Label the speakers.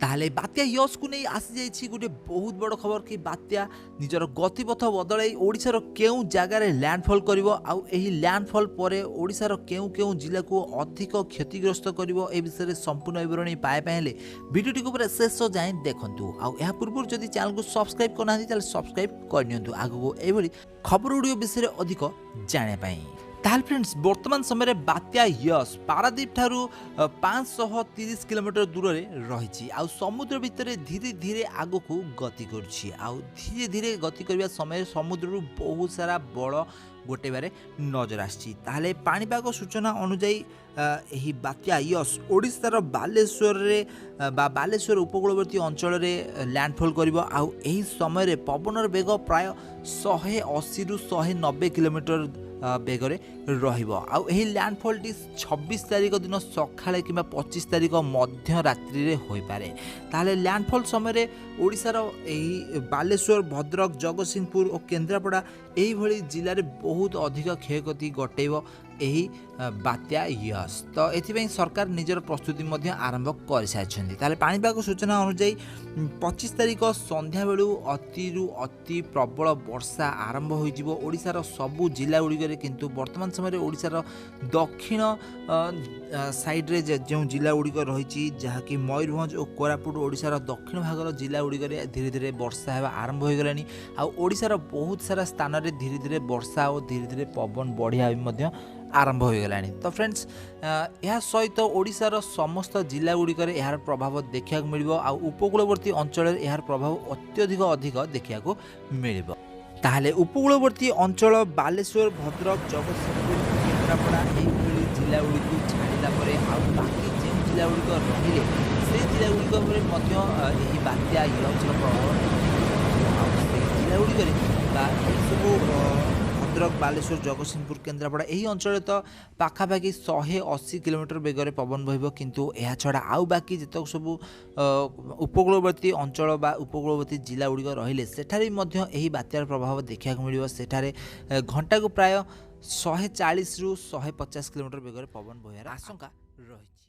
Speaker 1: ताहले बात्या यश को नहीं आसी जाइछि गोटे बहुत बड़ खबर कि बात्या निजर गतिपथ बदलाई ओडिशार केउ जगार लैंडफॉल करिवो आउ एही लैंडफॉल परे ओडिशार केउ केउ जिला को अधिक क्षतिग्रस्त करिवो ए विषय रे संपूर्ण विवरणी पाए पहले वीडियोटी को पूरा शेष जाए देखंतु आउ एहा पूर्व जदि चैनल को सब्सक्राइब करना ताले सब्सक्राइब करनियंतु आगो एभली खबर वीडियो विषय रे अधिक जाने पाई। ताहल फ्रेंड्स वर्तमान समय रे बात्या यश पारादीप ठारू 530 किलोमीटर दूर रे रही आउ समुद्र भितर धीरे धीरे आगो को गति करुछि आउ धीरे धीरे गति करबा समय समुद्र रु बहुत सारा बड़ गोटे बारे नजर आछि। ताहले पाणीपाग सूचना अनुଯାयी एही बात्या यश ओडिशार बालेश्वर रे बालेश्वर उपकूलवर्ती अंचल रे लैंडफॉल करिवो आउ एही समय रे पवनर बेग प्राय 180 रु 190 किलोमीटर बेगरे रहिबो आउ एही लैंडफॉल टी 26 तारिख दिन सकाळे किबा 25 तारिख मध्य रात्रि रे होई पारे। ताले लैंडफॉल समय रे ओडिसार एही बालेश्वर भद्रक जगतसिंहपुर और केन्द्रापड़ा एही भली जिल्ला रे बहुत अधिक क्षयक्षति घटेइबो एही बात्या यश। तो एथिबें सरकार निजर प्रस्तुति मध्य आरंभ कर सारिछन्ती। ताले पाणीपाग सूचना अनुଯାयी 25 तारिख संध्या बेलू अति प्रबल वर्षा आरंभ होइजिबो ओडिसार सबु जिला गुड़िक किंतु वर्तमान समय ओडिसार दक्षिण साइड रे जो जिला गुड़िक रही जहाँकि मयूरभंज और कोरापुट ओडिसार दक्षिण भागर जिला गुड़िक धीरे धीरे वर्षा होगा आरंभ हो गलानी आ ओडिसार बहुत सारा स्थान रे धीरे धीरे वर्षा और धीरे धीरे पवन बढ़िया आरंभ हो गलानी। तो फ्रेंड्स यह सहित ओडिसार समस्त जिला गुड़िक यार प्रभाव देखा मिलिबो आ उपकूलवर्ती अंचल यार प्रभाव अत्यधिक अधिक देखा मिलिबो। ताहले उपकूलवर्ती अंचल बालेश्वर भद्रक जगतसिंहपुर केन्द्रापड़ा यही जिला गुड़ी छाड़ा पर बाकी जो जिला गुड़िक रहिले से जिला गुड़िक बात्या यशर प्रभाव जिला गुड़िक सब भद्रक बालेश्वर जगतसिंहपुर केन्द्रापड़ा यही अंचल तो पाखापाखि 180 किलोमीटर बेगर पवन बहिब किंतु यह छड़ा आउ बाकी जितक सब उपकूलवर्ती अंचल बा उपकूलवर्ती जिला गुड़िक रहिले सेठारे मध्य एही बात्यार प्रभाव देखा मिलिबो। सेठारे घंटा को प्राय 140 रु 150 किलोमीटर बेगर पवन बहिबार आशंका रही।